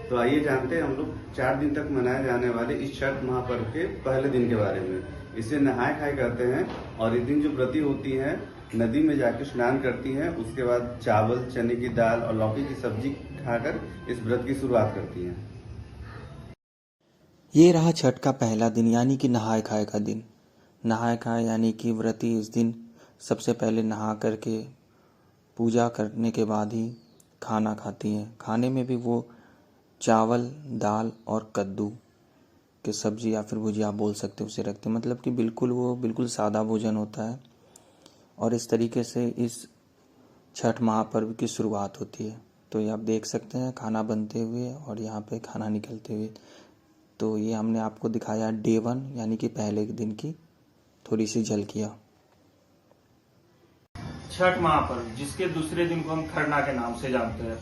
तो आइए जानते हैं हम लोग 4 दिन तक मनाए जाने वाले इस छठ महापर्व के पहले दिन के बारे में। इसे नहाए खाए करते हैं और इस दिन जो व्रती होती हैं नदी में जाकर स्नान करती हैं, उसके बाद चावल, चने की दाल और लौकी की सब्जी खाकर इस व्रत की शुरुआत करती हैं। ये रहा छठ का पहला दिन यानी कि नहाए खाए का दिन। नहाए खाए यानी कि व्रती इस दिन सबसे पहले नहा करके पूजा करने के बाद ही खाना खाती हैं। खाने में भी वो चावल, दाल और कद्दू की सब्ज़ी या फिर भुजिया आप बोल सकते हो उसे रखते हैं। मतलब कि बिल्कुल सादा भोजन होता है और इस तरीके से इस छठ महापर्व की शुरुआत होती है। तो ये आप देख सकते हैं खाना बनते हुए और यहाँ पे खाना निकलते हुए। तो ये हमने आपको दिखाया डे 1 यानी कि पहले दिन की थोड़ी सी झलकियाँ। छठ महापर्व जिसके दूसरे दिन को हम खरना के नाम से जानते हैं।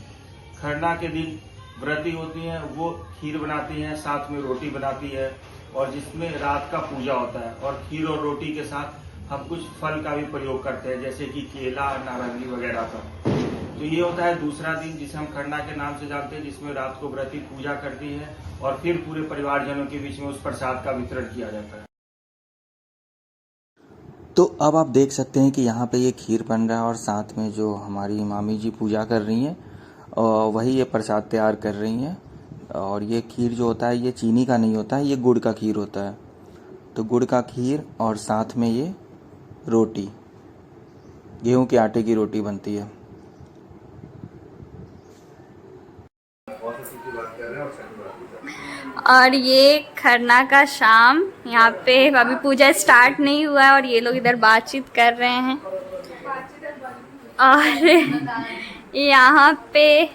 खरना के दिन व्रती होती हैं, वो खीर बनाती हैं, साथ में रोटी बनाती है और जिसमें रात का पूजा होता है। और खीर और रोटी के साथ हम कुछ फल का भी प्रयोग करते हैं, जैसे कि केला, नारंगी वगैरह का। तो ये होता है दूसरा दिन जिसे हम खरना के नाम से जानते हैं, जिसमें रात को व्रती पूजा करती है और फिर पूरे परिवारजनों के बीच में उस प्रसाद का वितरण किया जाता है। तो अब आप देख सकते हैं कि यहाँ पे ये खीर बन रहा है और साथ में जो हमारी मामी जी पूजा कर रही हैं और वही ये प्रसाद तैयार कर रही हैं। और ये खीर जो होता है ये चीनी का नहीं होता है, ये गुड़ का खीर होता है। तो गुड़ का खीर और साथ में ये रोटी, गेहूं के आटे की रोटी बनती है। और ये खरना का शाम, यहाँ पे अभी पूजा स्टार्ट नहीं हुआ है और ये लोग इधर बातचीत कर रहे हैं। और यहाँ पे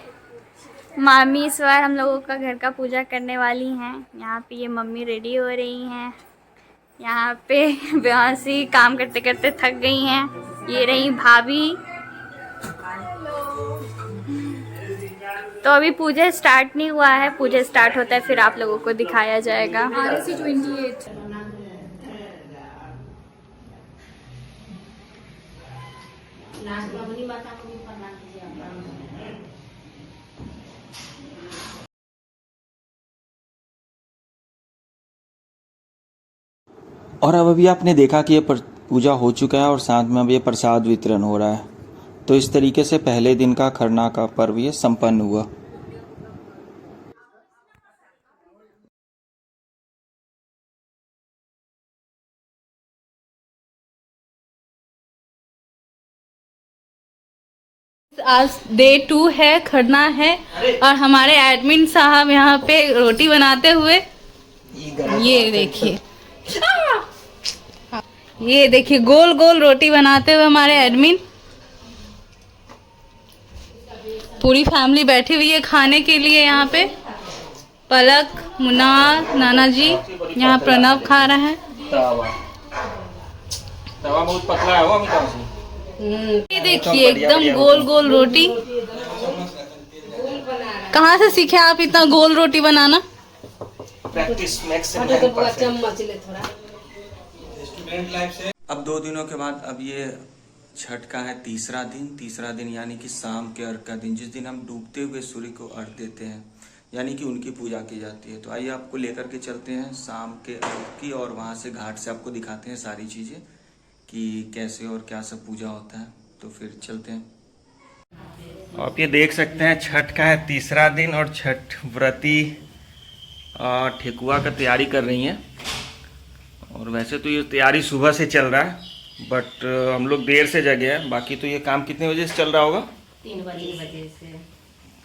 मामी इस बार हम लोगों का घर का पूजा करने वाली हैं। यहाँ पे ये मम्मी रेडी हो रही हैं। यहाँ पे बेहसी काम करते करते थक गई हैं। ये रही भाभी। तो अभी पूजा स्टार्ट नहीं हुआ है, पूजा स्टार्ट होता है फिर आप लोगों को दिखाया जाएगा। RSC 28 और अब अभी आपने देखा कि ये पूजा हो चुका है और साथ में अब ये प्रसाद वितरण हो रहा है। तो इस तरीके से पहले दिन का खरना का पर्व ये संपन्न हुआ। आज डे 2 है, खरना है और हमारे एडमिन साहब यहाँ पे रोटी बनाते हुए, ये देखिए गोल गोल रोटी बनाते हुए हमारे एडमिन। पूरी फैमिली बैठी हुई है खाने के लिए। यहाँ पे पलक, मुन्ना, नाना जी, यहाँ प्रणव खा रहा है। तवा बहुत पतला है वो अमिता से। ये देखिए एकदम गोल गोल रोटी। कहाँ से सीखे आप इतना गोल रोटी बनाना? प्रैक्टिस मैक्स से। अब 2 दिनों के बाद अब ये छठ का है तीसरा दिन यानी कि शाम के अर्घ का दिन, जिस दिन हम डूबते हुए सूर्य को अर्घ देते हैं यानी कि उनकी पूजा की जाती है। तो आइए आपको लेकर के चलते हैं शाम के अर्घ की और वहाँ से घाट से आपको दिखाते हैं सारी चीज़ें कि कैसे और क्या सब पूजा होता है। तो फिर चलते हैं। आप ये देख सकते हैं छठ का है तीसरा दिन और छठ व्रती ठेकुआ का तैयारी कर रही हैं। और वैसे तो ये तैयारी सुबह से चल रहा है, बट हम लोग देर से जगे हैं। बाकी तो ये काम कितने बजे से चल रहा होगा? 3 बजे से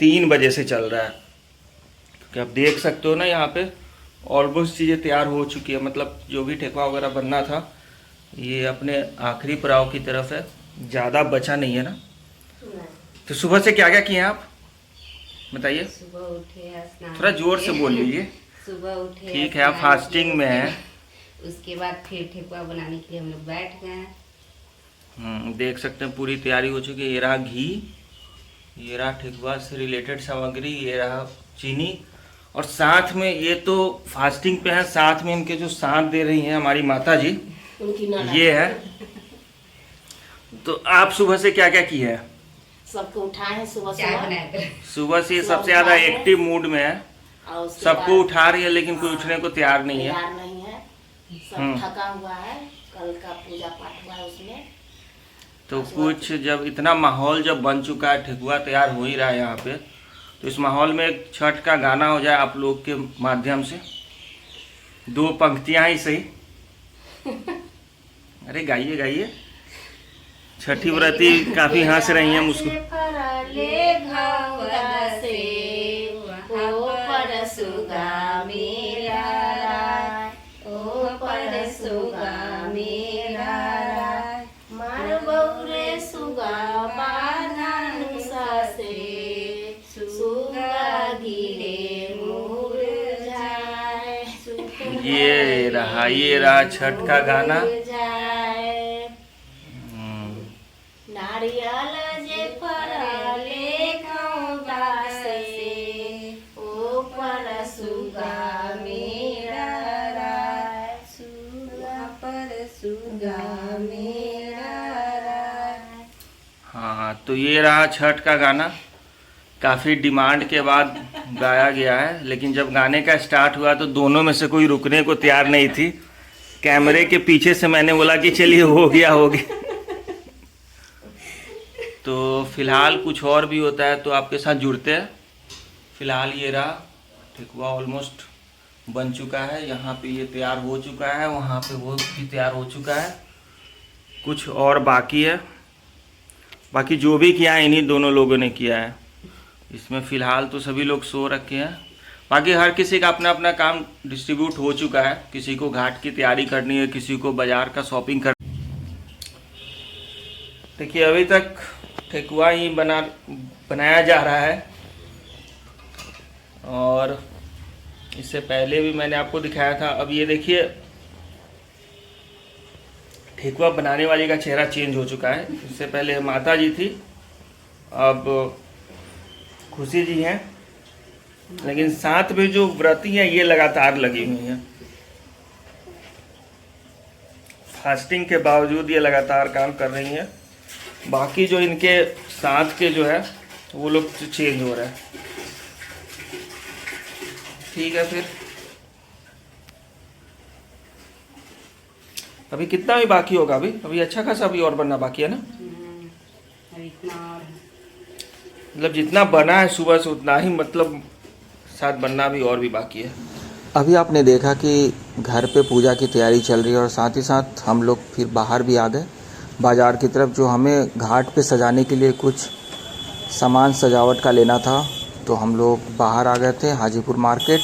3 बजे से चल रहा है। क्योंकि आप देख सकते हो ना यहाँ पे ऑलमोस्ट चीज़ें तैयार हो चुकी है। मतलब जो भी ठेकुआ वगैरह बनना था ये अपने आखिरी पड़ाव की तरफ है, ज़्यादा बचा नहीं है ना। तो सुबह से क्या क्या किए हैं आप बताइए? सुबह उठे, थोड़ा जोर से बोल लीजिए। सुबह उठे, ठीक है, आप फास्टिंग में हैं। उसके बाद फिर ठेकुआ बनाने के लिए हम लोग बैठ गए। देख सकते हैं पूरी तैयारी हो चुकी है। ये रहा घी, ये रहा ठेकुआ से रिलेटेड सामग्री, ये रहा चीनी और साथ में ये तो फास्टिंग पे है, साथ में इनके जो साथ दे रही हैं हमारी माता जी, ये है। तो आप सुबह से क्या क्या किए हैं? सबको उठाए हैं सुबह से से सबसे ज्यादा एक्टिव मूड में है। और उसके सबको बाद उठा रही है लेकिन कोई उठने को तैयार नहीं है। तैयार नहीं है, सब थका हुआ है, कल का पूजा पाठ हुआ है उसमें। तो कुछ जब इतना माहौल जब बन चुका है, ठेकुआ तैयार हो ही रहा है यहाँ पे, तो इस माहौल में एक छठ का गाना हो जाए आप लोग के माध्यम से, 2 पंक्तियां ही सही। अरे गाइए गाइए, छठी व्रती काफी हंस रही हैं मुझको। ये रहा छठ का गाना। नारियल जे फरले खौदा से, ऊपर सुगा मेरा राय, सुगा पर सुगा मेरा राय। हाँ, तो ये रहा छठ का गाना। काफ़ी डिमांड के बाद गाया गया है, लेकिन जब गाने का स्टार्ट हुआ तो दोनों में से कोई रुकने को तैयार नहीं थी। कैमरे के पीछे से मैंने बोला कि चलिए हो गया हो गया। तो फिलहाल कुछ और भी होता है तो आपके साथ जुड़ते हैं। फिलहाल ये रहा ठेकुआ ऑलमोस्ट बन चुका है, यहाँ पे ये तैयार हो चुका है, वहाँ पे वो भी तैयार हो चुका है, कुछ और बाकी है। बाकी जो भी किया है इन्हीं दोनों लोगों ने किया है। इसमें फ़िलहाल तो सभी लोग सो रखे हैं, बाकी हर किसी का अपना अपना काम डिस्ट्रीब्यूट हो चुका है। किसी को घाट की तैयारी करनी है, किसी को बाज़ार का शॉपिंग कर। देखिए अभी तक ठेकुआ ही बनाया जा रहा है, और इससे पहले भी मैंने आपको दिखाया था। अब ये देखिए ठेकुआ बनाने वाली का चेहरा चेंज हो चुका है। इससे पहले माता जी थी, अब खुशी जी हैं, लेकिन साथ में जो व्रती हैं ये लगातार लगी हुई हैं। फास्टिंग के बावजूद ये लगातार काम कर रही हैं। बाकी जो इनके साथ के जो है वो लोग चेंज हो रहे हैं। ठीक है, फिर अभी कितना भी बाकी होगा? अभी अच्छा खासा अभी और बनना बाकी है ना? इतना और मतलब जितना बना है सुबह से उतना ही, मतलब साथ बनना भी और भी बाकी है। अभी आपने देखा कि घर पे पूजा की तैयारी चल रही है और साथ ही साथ हम लोग फिर बाहर भी आ गए बाज़ार की तरफ। जो हमें घाट पे सजाने के लिए कुछ सामान सजावट का लेना था, तो हम लोग बाहर आ गए थे हाजीपुर मार्केट,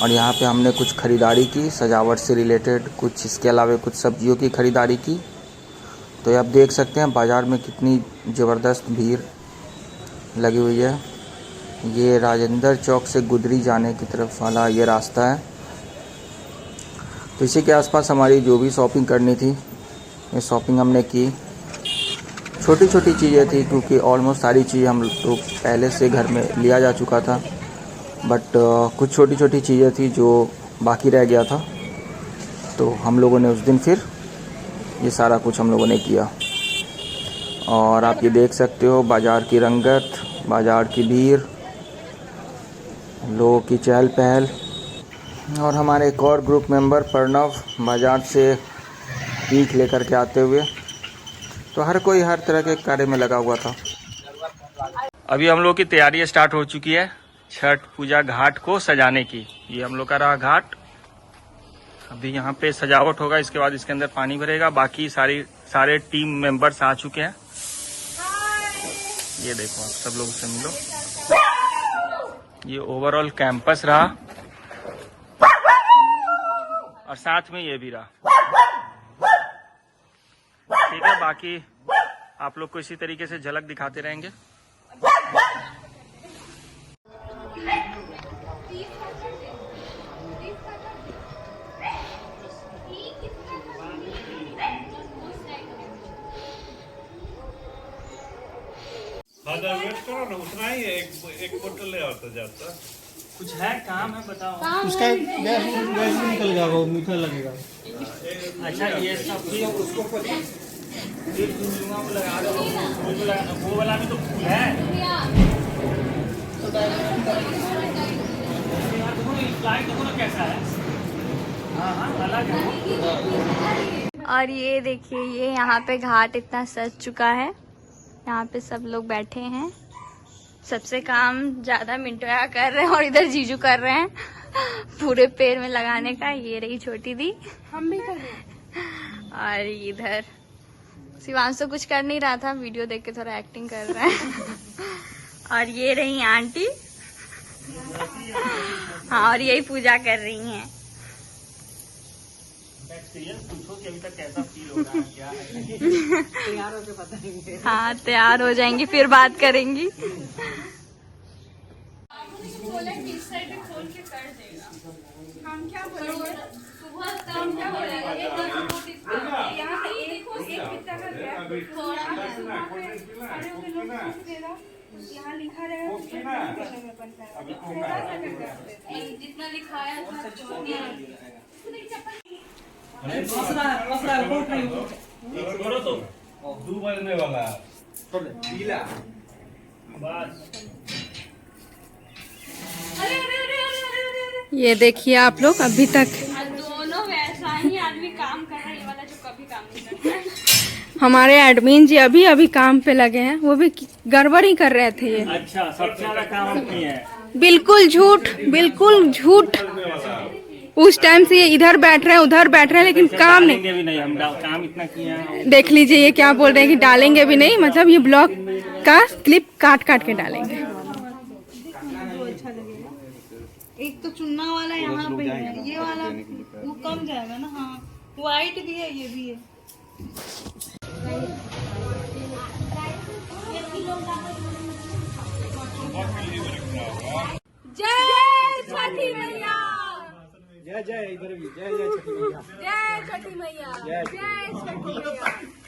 और यहाँ पे हमने कुछ ख़रीदारी की सजावट से रिलेटेड, कुछ इसके अलावा कुछ सब्जियों की ख़रीदारी की। तो आप देख सकते हैं बाज़ार में कितनी ज़बरदस्त भीड़ लगी हुई है। ये राजेंद्र चौक से गुदरी जाने की तरफ वाला ये रास्ता है। तो इसी के आसपास हमारी जो भी शॉपिंग करनी थी ये शॉपिंग हमने की। छोटी छोटी चीज़ें थी क्योंकि ऑलमोस्ट सारी चीज़ हम लोग पहले से घर में लिया जा चुका था, बट कुछ छोटी छोटी चीज़ें थी जो बाकी रह गया था। तो हम लोगों ने उस दिन फिर ये सारा कुछ हम लोगों ने किया। और आप ये देख सकते हो बाज़ार की रंगत, बाज़ार की भीड़, लोगों की चहल पहल। और हमारे एक और ग्रुप मेंबर प्रणव बाज़ार से ईख लेकर के आते हुए। तो हर कोई हर तरह के कार्य में लगा हुआ था। अभी हम लोग की तैयारी स्टार्ट हो चुकी है छठ पूजा घाट को सजाने की। ये हम लोग का रहा घाट। अभी यहाँ पे सजावट होगा, इसके बाद इसके अंदर पानी भरेगा। बाकी सारे टीम मेंबर्स आ चुके हैं। ये देखो, आप सब लोगों से मिलो। ये ओवरऑल कैंपस रहा और साथ में ये भी रहा। ठीक है, बाकी आप लोग को इसी तरीके से झलक दिखाते रहेंगे। वेट करो ना, उतना ही है, एक बोतल ले आता जाता। कुछ है काम है, बताओ। उसका गैस निकल गया, वो मीठा लगेगा। अच्छा, ये सब भी उसको फिर लगा दो। वो वाला भी तो फूल है। और ये देखिए, ये यहाँ पे घाट इतना सज चुका है। यहाँ पे सब लोग बैठे हैं। सबसे काम ज्यादा मिंटोया कर रहे हैं और इधर जीजू कर रहे हैं पूरे पैर में लगाने का। ये रही छोटी दी, हम भी कर रहे हैं। और इधर शिवांशु कुछ कर नहीं रहा था, वीडियो देख के थोड़ा एक्टिंग कर रहा है। और ये रही आंटी, हाँ, और यही पूजा कर रही हैं। पूछो कि अभी तक कैसा फील हो रहा है, क्या है? तैयार होके बताएंगे। हाँ, तैयार हो जाएंगी फिर बात करेंगी। यहाँ लिखा रहेगा जितना लिखा है दो बजने वाला ये देखिए आप लोग, अभी तक दोनों वैसा ही आदमी काम कर रहे हैं, वाला जो कभी काम नहीं करता है। हमारे एडमिन जी अभी अभी काम पे लगे हैं, वो भी गड़बड़ ही कर रहे थे ये। अच्छा, सबसे ज्यादा काम किए हैं। बिल्कुल झूठ, बिल्कुल झूठ। उस टाइम से ये इधर बैठ रहे हैं, उधर बैठ रहे हैं, लेकिन काम नहीं। भी नहीं, हम काम इतना किए हैं। देख लीजिए ये क्या बोल रहे हैं कि डालेंगे भी नहीं, मतलब ये ब्लॉग का क्लिप काट काट के डालेंगे। एक तो चुनना वाला यहाँ पे है, ये वाला वो कम जाएगा ना। हाँ, व्हाइट भी है, ये भी है। जय छठी मैया, जय जय इधर भी जय जय छठी मैया, जय छठी मैया, जय छठी मैया।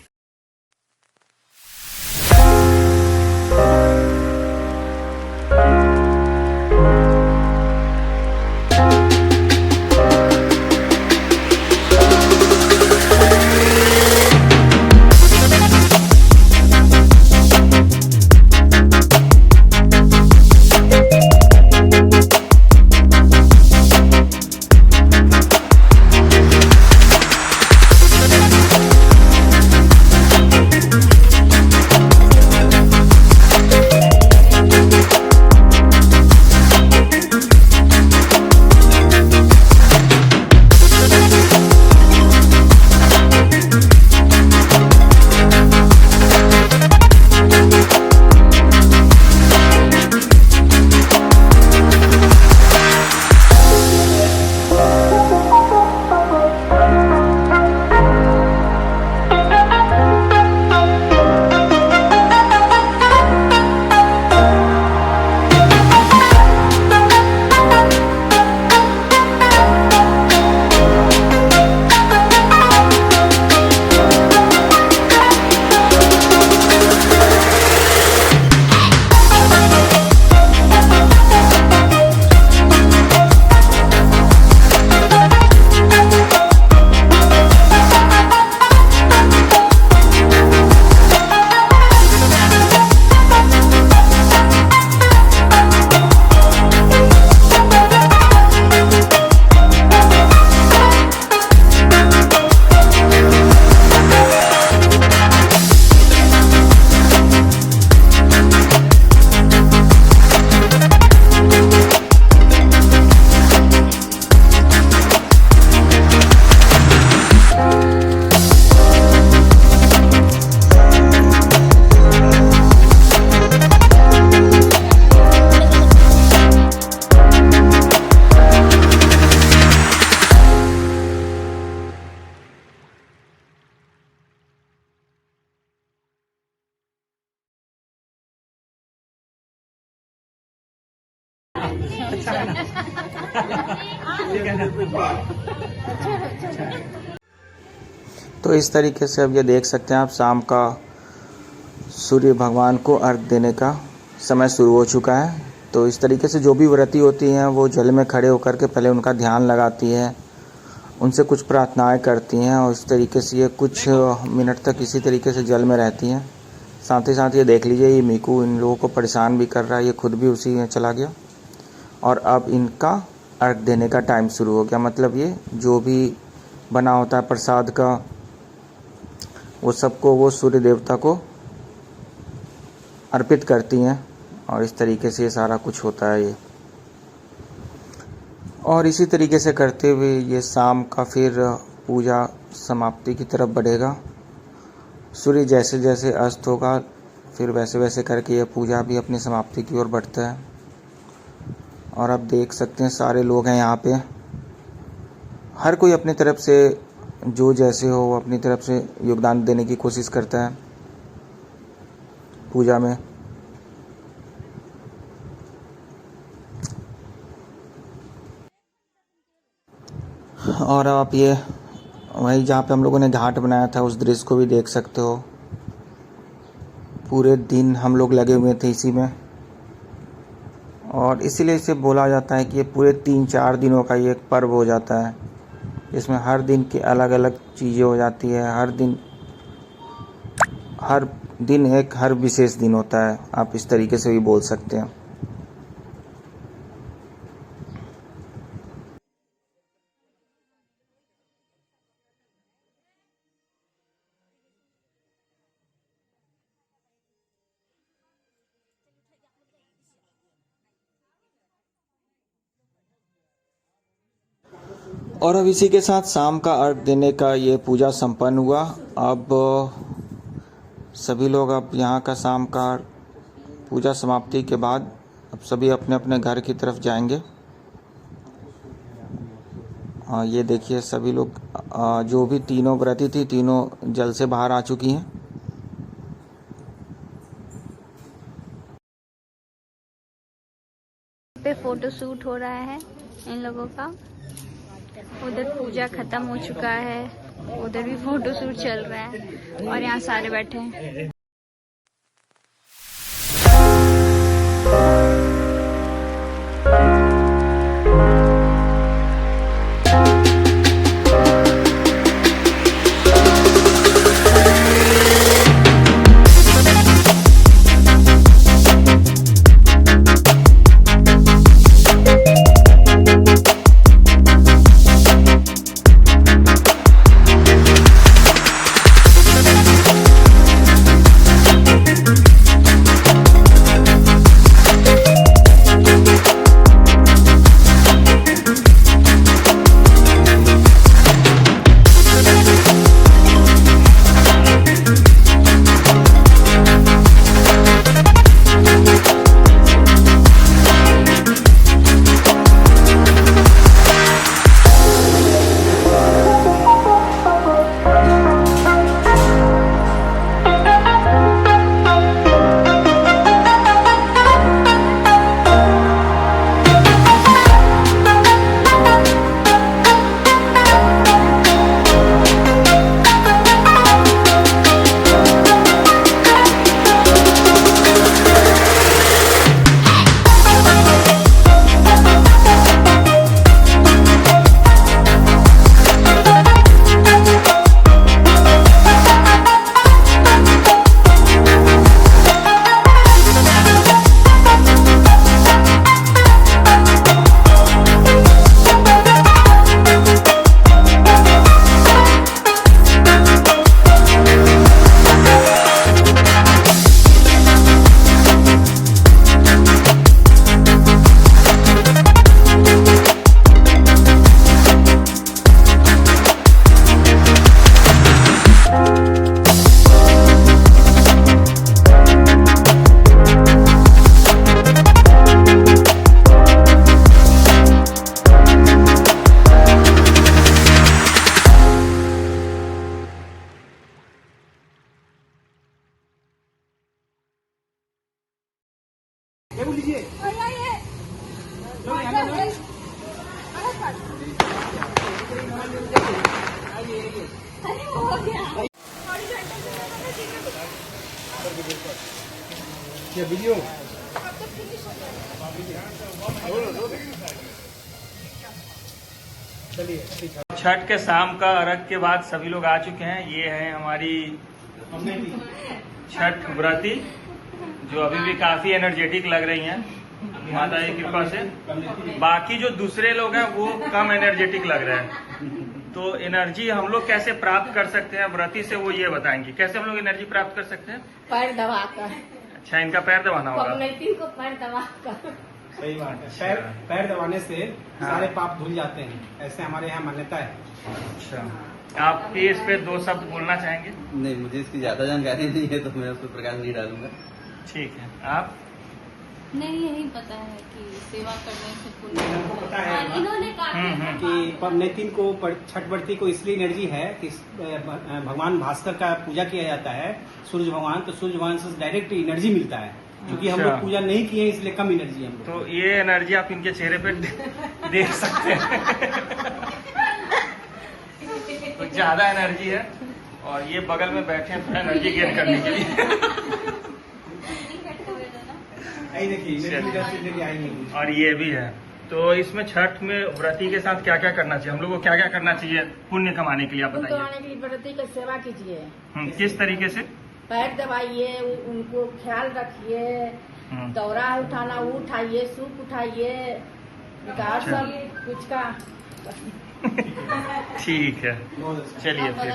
तो इस तरीके से अब ये देख सकते हैं आप, शाम का सूर्य भगवान को अर्घ्य देने का समय शुरू हो चुका है। तो इस तरीके से जो भी व्रती होती हैं वो जल में खड़े होकर के पहले उनका ध्यान लगाती है, उनसे कुछ प्रार्थनाएं करती हैं और इस तरीके से ये कुछ मिनट तक इसी तरीके से जल में रहती हैं। साथ ही साथ ये देख लीजिए, ये मीकू इन लोगों को परेशान भी कर रहा है, ये खुद भी उसी में चला गया। और अब इनका अर्घ देने का टाइम शुरू हो गया। मतलब ये जो भी बना होता है प्रसाद का, वो सबको वो सूर्य देवता को अर्पित करती हैं और इस तरीके से ये सारा कुछ होता है ये। और इसी तरीके से करते हुए ये शाम का फिर पूजा समाप्ति की तरफ बढ़ेगा। सूर्य जैसे जैसे अस्त होगा फिर वैसे वैसे करके ये पूजा भी अपनी समाप्ति की ओर बढ़ता है। और आप देख सकते हैं सारे लोग हैं यहाँ पे, हर कोई अपनी तरफ से जो जैसे हो वो अपनी तरफ से योगदान देने की कोशिश करता है पूजा में। और आप ये वही जहाँ पे हम लोगों ने घाट बनाया था उस दृश्य को भी देख सकते हो। पूरे दिन हम लोग लगे हुए थे इसी में, और इसीलिए इसे बोला जाता है कि ये पूरे 3-4 दिनों का ये एक पर्व हो जाता है। इसमें हर दिन की अलग अलग चीज़ें हो जाती है। हर दिन एक हर विशेष दिन होता है, आप इस तरीके से भी बोल सकते हैं। और अब इसी के साथ शाम का अर्घ देने का ये पूजा संपन्न हुआ। अब सभी लोग अब यहाँ का शाम का पूजा समाप्ति के बाद अब सभी अपने अपने घर की तरफ जाएंगे। ये देखिए सभी लोग जो भी तीनों व्रती थी तीनों जल से बाहर आ चुकी हैं। पे फोटो शूट हो रहा है इन लोगों का। उधर पूजा खत्म हो चुका है, उधर भी फोटो शूट चल रहा है और यहाँ सारे बैठे हैं। ये वीडियो छठ के शाम का अर्घ के बाद सभी लोग आ चुके हैं। ये है हमारी छठ व्रती जो अभी भी काफी एनर्जेटिक लग रही हैं। माता की कृपा से। बाकी जो दूसरे लोग हैं वो कम एनर्जेटिक लग रहे हैं, तो एनर्जी हम लोग कैसे प्राप्त कर सकते हैं व्रती से, वो ये बताएंगे कैसे हम लोग एनर्जी प्राप्त कर सकते हैं। पैर दबाकर, अच्छा, इनका पैर दबाना होगा। पगनैतिन को पैर दबाकर। सही बात है, पैर दबाने से सारे पाप धुल जाते हैं, ऐसे हमारे यहाँ मान्यता है। अच्छा, आप इस पे 2 शब्द बोलना चाहेंगे? नहीं, मुझे इसकी ज्यादा जानकारी नहीं है, तो मैं उस पर प्रकाश नहीं डालूंगा। ठीक है, आप? नहीं, यही पता है कि सेवा करने से पुण्य हमको पता है इन्होंने कि पवनैतिन को छठ व्रती को इसलिए एनर्जी है कि भगवान भास्कर का पूजा किया जाता है, सूर्य भगवान, तो सूर्य भगवान से डायरेक्ट एनर्जी मिलता है, क्योंकि हम लोग पूजा नहीं किए इसलिए कम एनर्जी हम लोग। तो ये एनर्जी आप इनके चेहरे पे देख सकते हैं। तो ज्यादा एनर्जी है, और ये बगल में बैठे हैं एनर्जी गेन करने के लिए। देखिए, और ये भी है। तो इसमें छठ में व्रती के साथ क्या क्या करना चाहिए, हम लोग को क्या क्या करना चाहिए पुण्य कमाने के लिए, आप बताइए। कमाने के लिए व्रती की सेवा कीजिए, किस तरीके से? पैर दबाइए, उनको ख्याल रखिए, दौरा उठाना वो उठाइए, सूप उठाइए, विकास सब कुछ का। ठीक है, चलिए फिर।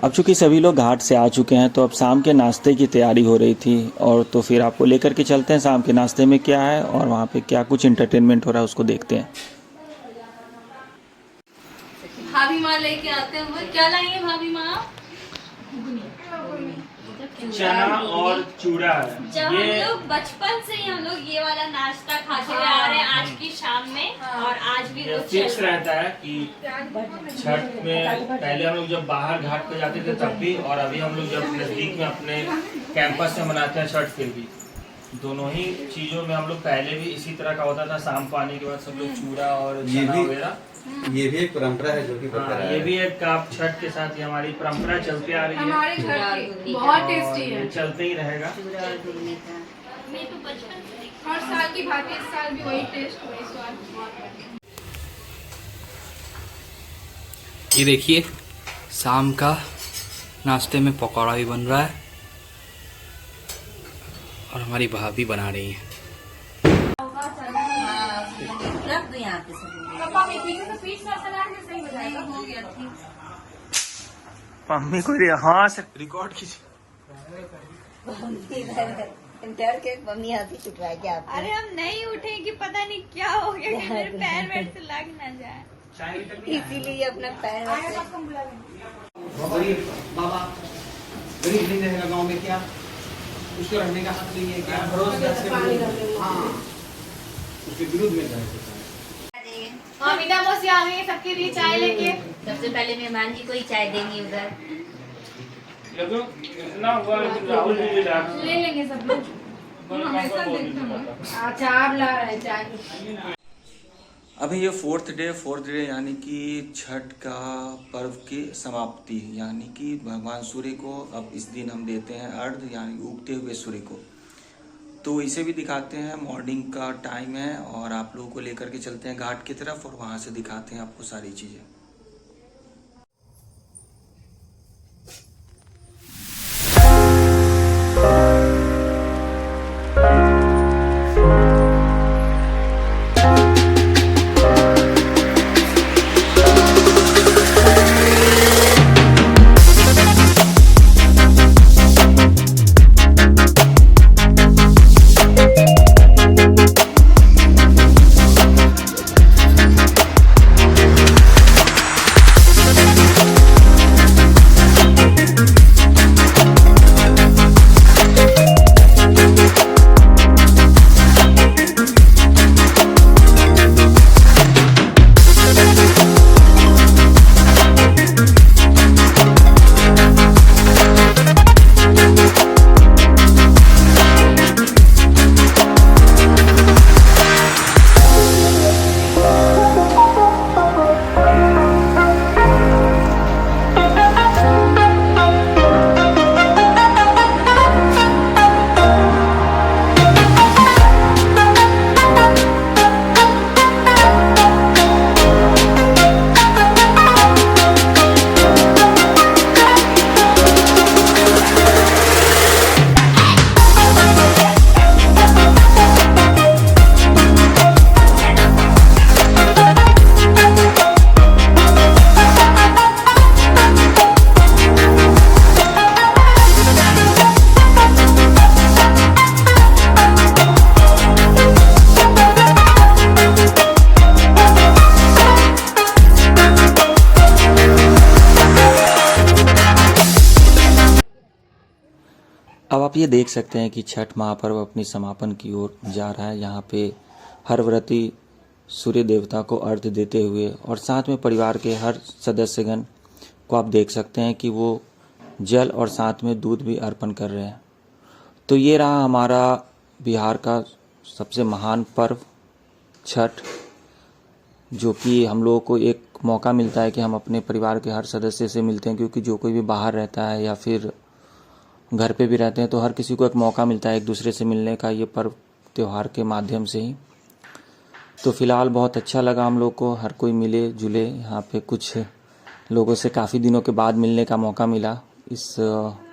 अब चूंकि सभी लोग घाट से आ चुके हैं तो अब शाम के नाश्ते की तैयारी हो रही थी, और तो फिर आपको लेकर के चलते हैं शाम के नाश्ते में क्या है और वहाँ पे क्या कुछ एंटरटेनमेंट हो रहा है उसको देखते हैं। भाभी माँ लेके आते हुए क्या लाएंगे भाभी माँ? चना और चूड़ा है। जब हम लोग बचपन से ही हम लोग ये वाला नाश्ता खाते हुए आ रहे हैं आज की शाम में, और आज भी कुछ फिक्स रहता है कि छठ में पहले हम लोग जब बाहर घाट पे जाते थे तब भी, और अभी हम लोग जब नजदीक में अपने कैंपस में मनाते हैं छठ, फिर भी दोनों ही चीजों में हम लोग पहले भी इसी तरह का होता था। शाम को आने के बाद सब लोग चूड़ा और चना वगैरह, ये भी एक परंपरा है जो कि ये भी एक आप छठ के साथ ही हमारी परंपरा चलती आ रही है, हमारे घर की बहुत टेस्टी है, चलते ही रहेगा। मैं तो बचपन से हर साल की भांति इस साल भी वही टेस्ट वही स्वाद। ये देखिए शाम का नाश्ते में पकौड़ा भी बन रहा है और हमारी भाभी बना रही है। मम्मी को हाँ से रिकॉर्ड कीजिए। अरे हम नहीं उठे कि पता नहीं क्या हो गया कि मेरे पैर वैर से लग ना जाए, इसीलिए अपना पैर बाबा गरीब नहीं रहेगा गाँव में, क्या उसको रहने का हक नहीं है क्या? हाँ, उसके विरुद्ध में जाए। मीना मौसी आ गई सबके लिए चाय लेके। सबसे पहले मेहमान जी को ही चाय देंगी उधर। ले लेंगे सब लोग, हमेशा देखते हैं। अच्छा, आप ला रहे हैं चाय। अभी ये फोर्थ डे यानी कि छठ का पर्व की समाप्ति, यानी कि भगवान सूर्य को अब इस दिन हम देते हैं अर्घ, यानी उगते हुए सूर्य को। तो इसे भी दिखाते हैं, मॉर्निंग का टाइम है और आप लोगों को लेकर के चलते हैं घाट की तरफ और वहाँ से दिखाते हैं आपको सारी चीज़ें। अब आप ये देख सकते हैं कि छठ महापर्व अपनी समापन की ओर जा रहा है। यहाँ पे हर व्रती सूर्य देवता को अर्घ्य देते हुए और साथ में परिवार के हर सदस्यगण को आप देख सकते हैं कि वो जल और साथ में दूध भी अर्पण कर रहे हैं। तो ये रहा हमारा बिहार का सबसे महान पर्व छठ, जो कि हम लोगों को एक मौका मिलता है कि हम अपने परिवार के हर सदस्य से मिलते हैं, क्योंकि जो कोई भी बाहर रहता है या फिर घर पे भी रहते हैं तो हर किसी को एक मौका मिलता है एक दूसरे से मिलने का, ये पर्व त्यौहार के माध्यम से ही। तो फिलहाल बहुत अच्छा लगा हम लोग को, हर कोई मिले जुले। यहाँ पे कुछ लोगों से काफ़ी दिनों के बाद मिलने का मौका मिला इस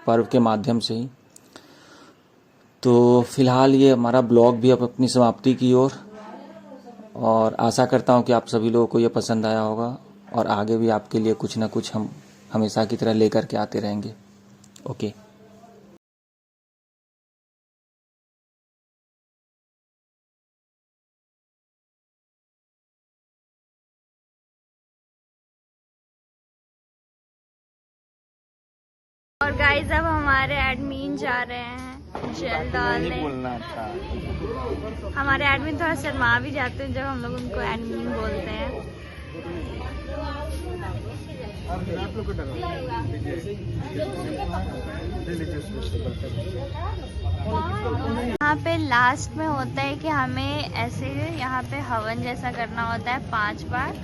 पर्व के माध्यम से ही। तो फिलहाल ये हमारा ब्लॉग भी अब अपनी समाप्ति की ओर, और आशा करता हूँ कि आप सभी लोगों को ये पसंद आया होगा और आगे भी आपके लिए कुछ ना कुछ हम हमेशा की तरह लेकर के आते रहेंगे। ओके। और गाइस अब हमारे एडमिन जा रहे हैं जल डालने। हमारे एडमिन थोड़ा शर्मा भी जाते हैं जब हम लोग उनको एडमिन बोलते हैं। यहाँ पे लास्ट में होता है कि हमें ऐसे यहाँ पे हवन जैसा करना होता है 5 बार,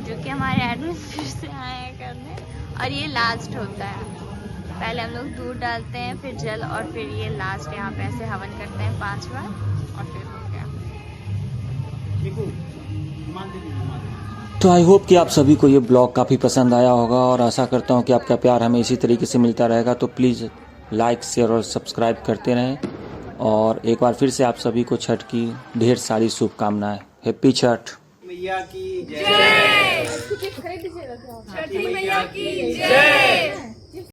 जो कि हमारे एडमिन फिर से आए हैं करने, और ये लास्ट होता है। पहले हम लोग दूध डालते हैं, फिर जल, और फिर ये लास्ट यहाँ पे ऐसे हवन करते हैं 5 बार, और फिर हो गया। तो आई होप कि आप सभी को ये ब्लॉग काफ़ी पसंद आया होगा, और आशा करता हूँ कि आपका प्यार हमें इसी तरीके से मिलता रहेगा। तो प्लीज़ लाइक, शेयर और सब्सक्राइब करते रहें, और एक बार फिर से आप सभी को छठ की ढेर सारी शुभकामनाएं। हैप्पी छठ। मैया की जय। छठी मैया की जय।